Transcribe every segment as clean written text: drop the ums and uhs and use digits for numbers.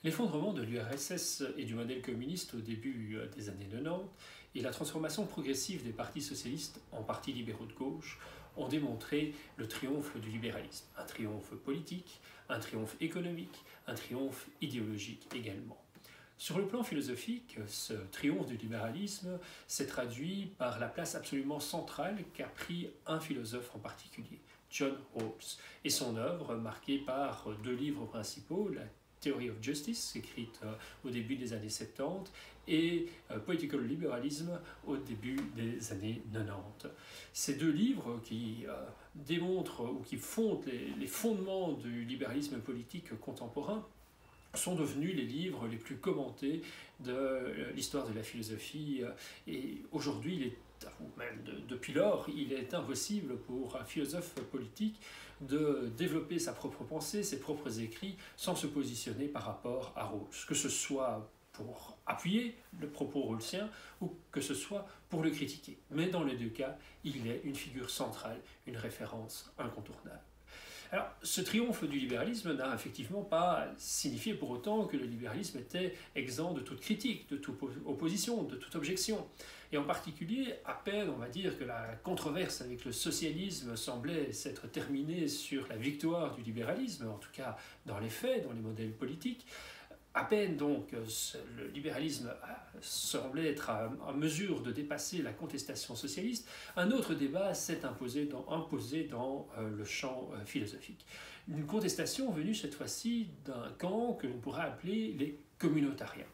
L'effondrement de l'URSS et du modèle communiste au début des années 90 et la transformation progressive des partis socialistes en partis libéraux de gauche ont démontré le triomphe du libéralisme. Un triomphe politique, un triomphe économique, un triomphe idéologique également. Sur le plan philosophique, ce triomphe du libéralisme s'est traduit par la place absolument centrale qu'a pris un philosophe en particulier, John Rawls, et son œuvre marquée par deux livres principaux, la Theory of Justice, écrite au début des années 70, et Political Liberalism au début des années 90. Ces deux livres qui démontrent ou qui fondent les fondements du libéralisme politique contemporain sont devenus les livres les plus commentés de l'histoire de la philosophie. Et aujourd'hui, même depuis lors, il est impossible pour un philosophe politique de développer sa propre pensée, ses propres écrits, sans se positionner par rapport à Rawls, que ce soit pour appuyer le propos rawlsien ou que ce soit pour le critiquer. Mais dans les deux cas, il est une figure centrale, une référence incontournable. Alors, ce triomphe du libéralisme n'a effectivement pas signifié pour autant que le libéralisme était exempt de toute critique, de toute opposition, de toute objection. Et en particulier, à peine on va dire que la controverse avec le socialisme semblait s'être terminée sur la victoire du libéralisme, en tout cas dans les faits, dans les modèles politiques, à peine donc le libéralisme semblait être en mesure de dépasser la contestation socialiste, un autre débat s'est imposé dans le champ philosophique. Une contestation venue cette fois-ci d'un camp que l'on pourrait appeler les communautariens.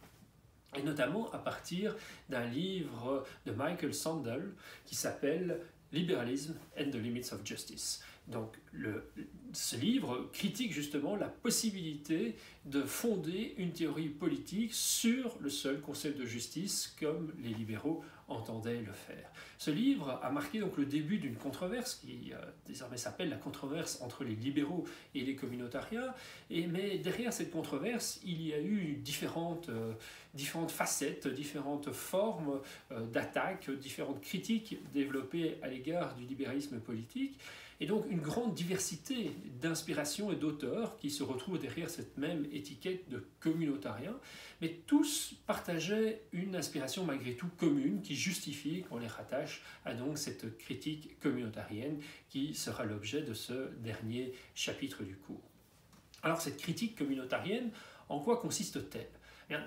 Et notamment à partir d'un livre de Michael Sandel qui s'appelle Liberalism and the Limits of Justice. Donc ce livre critique justement la possibilité de fonder une théorie politique sur le seul concept de justice comme les libéraux entendaient le faire. Ce livre a marqué donc le début d'une controverse qui désormais s'appelle la controverse entre les libéraux et les communautariens, mais derrière cette controverse il y a eu différentes facettes, différentes formes d'attaques, différentes critiques développées à l'égard du libéralisme politique. Et donc une grande diversité d'inspirations et d'auteurs qui se retrouvent derrière cette même étiquette de communautarien, mais tous partageaient une inspiration malgré tout commune qui justifie qu'on les rattache à donc cette critique communautarienne qui sera l'objet de ce dernier chapitre du cours. Alors cette critique communautarienne, en quoi consiste-t-elle ? Bien,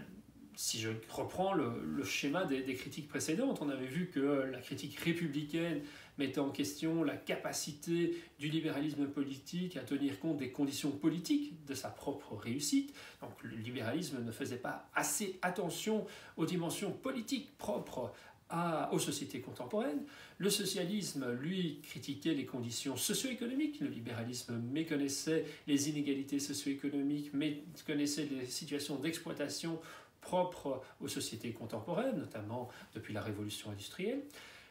si je reprends le schéma des critiques précédentes, on avait vu que la critique républicaine mettait en question la capacité du libéralisme politique à tenir compte des conditions politiques de sa propre réussite. Donc le libéralisme ne faisait pas assez attention aux dimensions politiques propres aux sociétés contemporaines. Le socialisme, lui, critiquait les conditions socio-économiques. Le libéralisme méconnaissait les inégalités socio-économiques, méconnaissait les situations d'exploitation propres aux sociétés contemporaines, notamment depuis la révolution industrielle.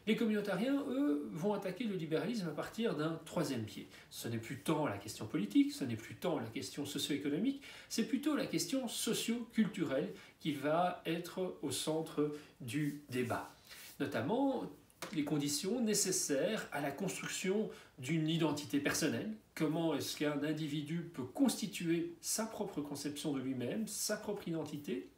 Les communautariens, eux, vont attaquer le libéralisme à partir d'un troisième pied. Ce n'est plus tant la question politique, ce n'est plus tant la question socio-économique, c'est plutôt la question socio-culturelle qui va être au centre du débat. Notamment les conditions nécessaires à la construction d'une identité personnelle. Comment est-ce qu'un individu peut constituer sa propre conception de lui-même, sa propre identité,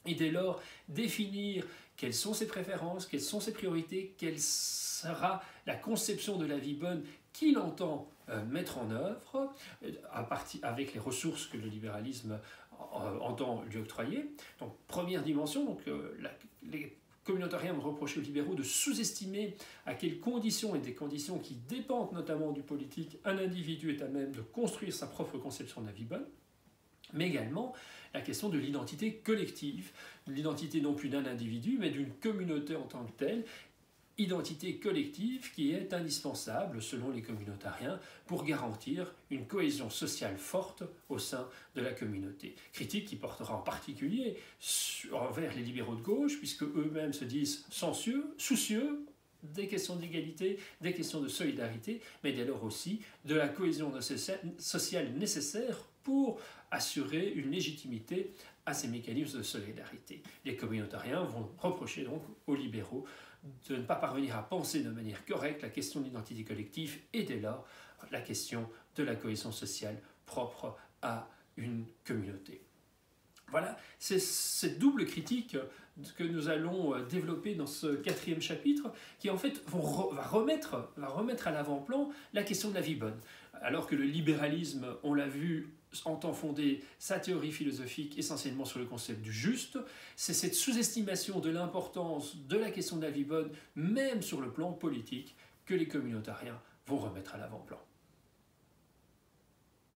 et dès lors définir quelles sont ses préférences, quelles sont ses priorités, quelle sera la conception de la vie bonne qu'il entend mettre en œuvre avec les ressources que le libéralisme entend lui octroyer. Donc première dimension, donc, les communautariens vont reprocher aux libéraux de sous-estimer à quelles conditions, et des conditions qui dépendent notamment du politique, un individu est à même de construire sa propre conception de la vie bonne, mais également la question de l'identité collective, l'identité non plus d'un individu, mais d'une communauté en tant que telle, identité collective qui est indispensable, selon les communautariens, pour garantir une cohésion sociale forte au sein de la communauté. Critique qui portera en particulier envers les libéraux de gauche, puisque eux-mêmes se disent soucieux des questions d'égalité, des questions de solidarité, mais dès lors aussi de la cohésion sociale nécessaire pour assurer une légitimité à ces mécanismes de solidarité. Les communautariens vont reprocher donc aux libéraux de ne pas parvenir à penser de manière correcte la question de l'identité collective et dès lors la question de la cohésion sociale propre à une communauté. Voilà, c'est cette double critique que nous allons développer dans ce 4e chapitre, qui en fait va remettre à l'avant-plan la question de la vie bonne. Alors que le libéralisme, on l'a vu, entend fonder sa théorie philosophique essentiellement sur le concept du juste, c'est cette sous-estimation de l'importance de la question de la vie bonne, même sur le plan politique, que les communautariens vont remettre à l'avant-plan.